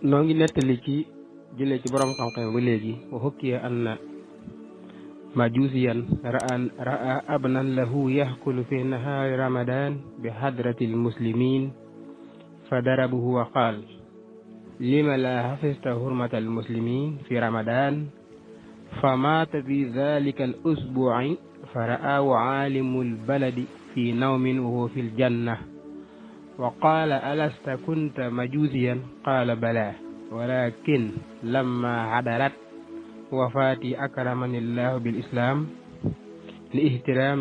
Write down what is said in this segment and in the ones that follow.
noo ngi nettali ci jëlee ci borom xam-xam ba léegi wa hukkiya anna majusiyan ra'a abnan lahu yahkulu fi nahari ramadan bi hadrati almuslimin fadarabuhu wa qaal lima la hafizta hurmata almuslimin fi ramadan فمات في ذلك الأسبوع فرآه عالم البلد في نوم وهو في الجنة وقال ألست كنت مجوسيا قال بلى ولكن لما حضرت وفاتي أكرمني الله بالإسلام لاحترام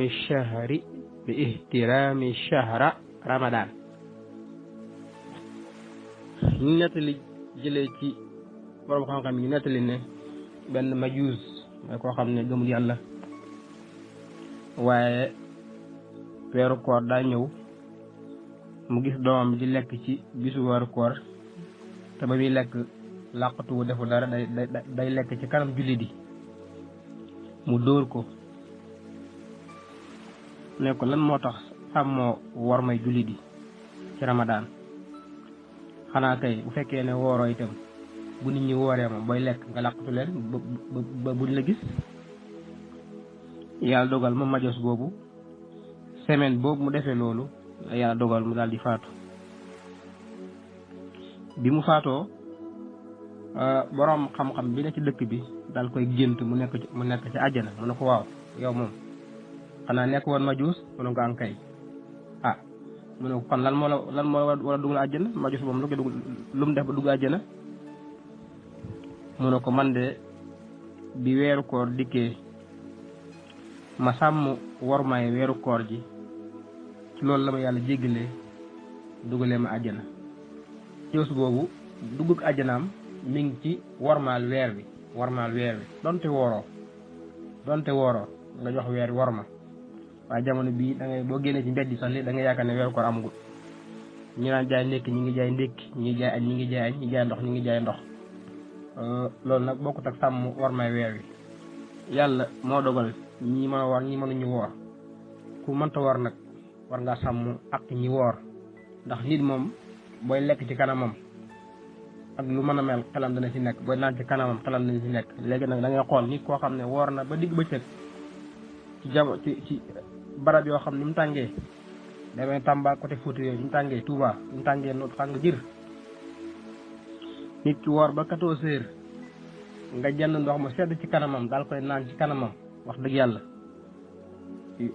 الشهر رمضان ñu nettali jëlee ci borom xam-xam yi ñu nettali ne benn majuus mooy koo xam ne gëmul yàlla waaye weeru koor daa ñëw mu gis doomam di lekk ci bisu weeru koor te ba muy lekk làqatu defu dara day lekk ci kanam jullit yi mu dóor ko ne ko lan moo tax sàmmoo war may jullit yi ci ramadaan xanaa kay bu fekkee ne wooroo itam bu nit ñi wooree moom booy lekk nga làqatu leen ba buñ la gis. yàlla dogal ma majos boobu semaine boobu mu defee loolu yàlla dogal mu daal di faatu. bi mu faatoo boroom xam-xam bi ne ci dëkk bi daal koy gént mu nekk ci àjjana mu ne ko waaw yow moom xanaa nekk woon majus mu ne ko ankay mu ne ko kon lan moo la dugal àjjana majus moom lu mu def ba dugg àjjana mu ne ko man de bi weeru koor dikkee ma sàmm wormaay weeru koor ji ci loolu la ma yàlla jéggalee dugalee ma àjjana ciws boobu duggug àjjanaam mi ngi ci wormaal weer wi donte wooroo nga jox weer worma waaye jamono bii da ngay boo génnee ci mbedd yi sax li da ngay yaakaar ne weeru koor amagul ñu naan jaay ndékki ñi ngi jaay ndékki ñi ngi jaay añ ñi ngi jaay añ ñi jaay ndox ñi ngi jaay ndox loolu nag bokkut ak sàmm wormaay weer wi yàlla moo dogal ñi mën a woor ñi mënuñu woor ku mënta woor nag war ngaa sàmm ak ñi woor ndax nit moom booy lekk ci kanamam ak lu mën a mel xelam dana ci nekk booy naan ci kanamam xelam dana ci nekk léegi nag da ngay xool nit koo xam ne woor na ba digg bëccëg ci barab yoo xam ni mu tàngee demee Tamba côté Fouta yooyu ni mu tàngee Touba ni mu tàngee noonu tàng jër nit ki woor ba 14 heures nga jënd ndox mu sedd ci kanamam daal koy naan ci kanamam wax dëgg yàlla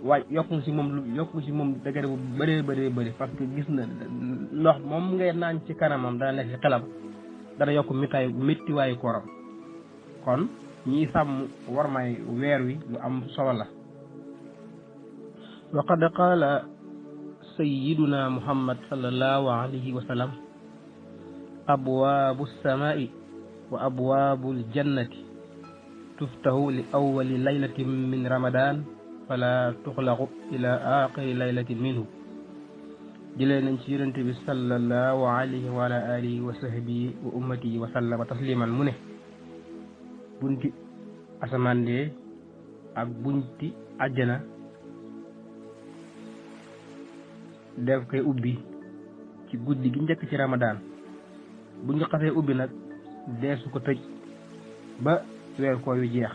waaye yokku si moom dëgër bu bëree parce que gis na ndox moom ngay naan ci kanamam dana nekk ci xelam dana yokk méttiwaayu kooram kon ñiy sàmm warmay weer wi lu am solo la. wa qad qaala sayyiduna muhammad sallallahu alayhi wa sallam abwaabu samaa'i wa abwaabu ljannati tuftahu li awwali laylatin min ramadan fala tuxlaqu ila aaxiri laylatin minhu. jëlee nañ ci yonent bi sallallahu alayhi wa ala alihi wa sahbihi wa ummatihi wa sallama tasliman mu ne bunti asamaan de ak bunti àjjana def koy ubbi ci guddi gi njëkk ci ramadan bu ñu xasee ubbi nag deesu ko tëj ba weer koor yu jeex.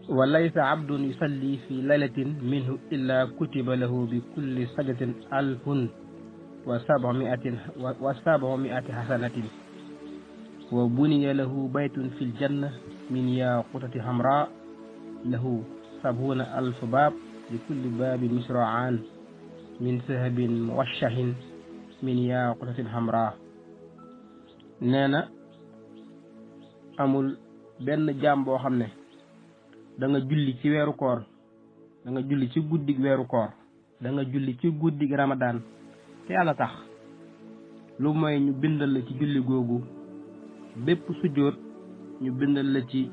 wa laysa abdun yusalli fi laylatin minhu illa kutiba lahu bi kulli sajdatin alfun wa sab'umi'ati hasanatin wa buniya lahu baytun fil janna min yaqutati hamra lahu 70,000 baab li kulli baabin misra'an min sahabin muwashshahin min yaqutatin hamra. nee na amul benn jaam boo xam ne da nga julli ci weeru koor da nga julli ci guddig weeru koor da nga julli ci guddig ramadan te yàlla tax lu mooy ñu bindal la ci julli googu bépp sujjóot ñu bindal la ci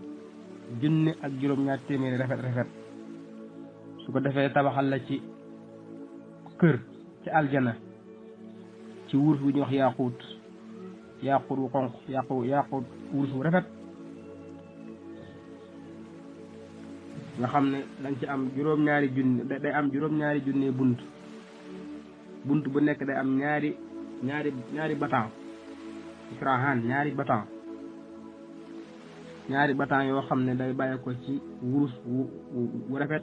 1,200 rafet su ko defee tabaxal la ci kër ci aljana ci wurus bu ñuy wax yaaquut wu xonq yaaquut wurus bu rafet nga xam ne dañ ci am juróom-ñaari junni day am juróom-ñaari junni bunt bunt bu nekk day am ñaari batan israhan ñaari batan yoo xam ne day bàyyi ko ci wurus wu rafet.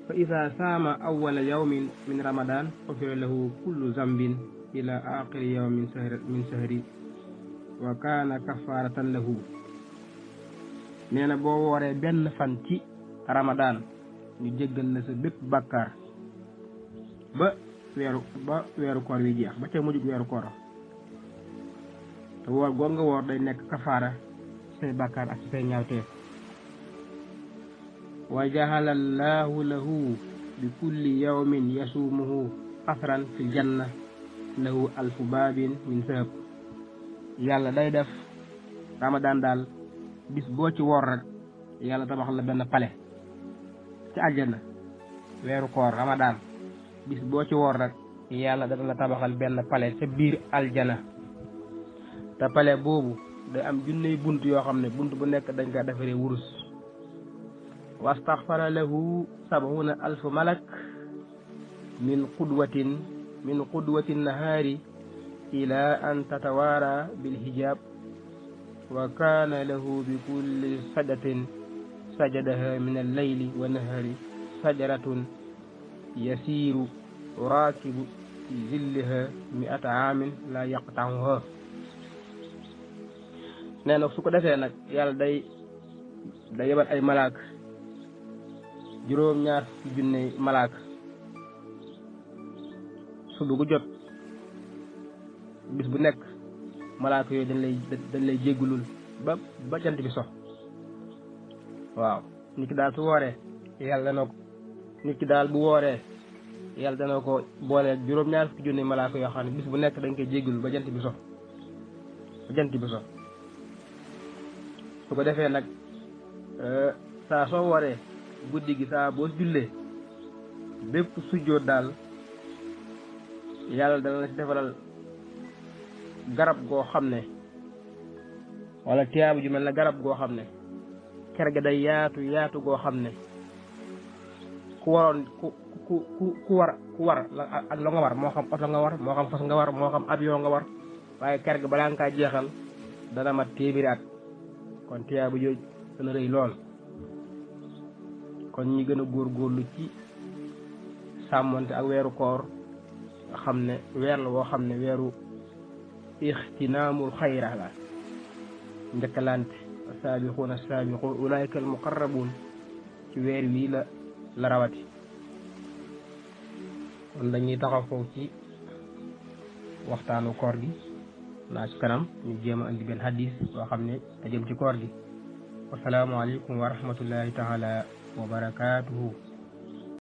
fa ida saama awwala yawmin min ramadan ufira lahu kullu zambin ila aaxiri yawmin min sahri wa kaana kafaratan lahu. nee na boo wooree benn fan ci ramadan ñu jéggal la sa bépp bàkkaar ba weeru koor wi jeex ba ca mujjug weeru koor. te woor goor nga woor day nekk kafaara ci say bàkkaar ak ci say ñaawteef. wa jahala allahu lahu bi kulli yawmin yasuumuhu qasran fil janna lahu alfu baabin min sahab. yàlla day def ramadan daal bis boo ci woor rek yàlla tabax la benn pale ci àjjana. weeru koor ramadan bis boo ci woor rek yàlla dana la tabaxal benn pale ca biir aljana. te pale boobu day am junney bunt yoo xam ne bunt bu nekk dañ ko defaree wurus. wastaghfara lahu 70,000 malak min qudwatin nahaari ila an tatawaara bil hijab wa kaana lahu bi kulli sajdatin sajadaha min al-layli wa nahari sajaratun yasiiru raakibu fi zilliha 100 aamin la yaqta'uha. nee na su ko defee nag yàlla day yebal ay malaak juróom-ñaar fukki junne malaak suba gu jot bis bu nekk malaak yooyu dañ lay jéggulul ba jant bi sox. waaw nit ki daal su wooree yàlla dana ko nit ki daal bu wooree yàlla dana ko boole juróom-ñaar fukki junne malaak yoo xam ne bis bu nekk dañ koy jéggulul ba jant bi sox su ko defee nag saa soo wooree guddi gi saa boo jullee bépp sujjóot daal yàlla dana la ci defaral garab goo xam ne wala tiyaabu ju mel na garab goo xam ne ker ga day yaatu goo xam ne ku waroon ku war ak la nga war moo xam oto nga war moo xam fas nga war moo xam avion nga war waaye ker ga balaa nga kaa jeexal dana mat téeméeri at. kon tiyaabu jooju dana rëy lool. kon ñi gën a góorgóorlu ci sàmmonte ak weeru koor nga xam ne weer la woo xam ne weeru ixtinaamul xayra la njëkkalante saabiquuna saabiquun ulaayika al muqarrabuun ci weer wii la rawati. kon dañuy taxaw foofu ci waxtaanu koor gi naa ci kanam ñu jéem a andi benn hadis boo xam ne a jëm ci koor gi. wasalaamu aleykum wa rahmatullahi taala wa barakaatuhu.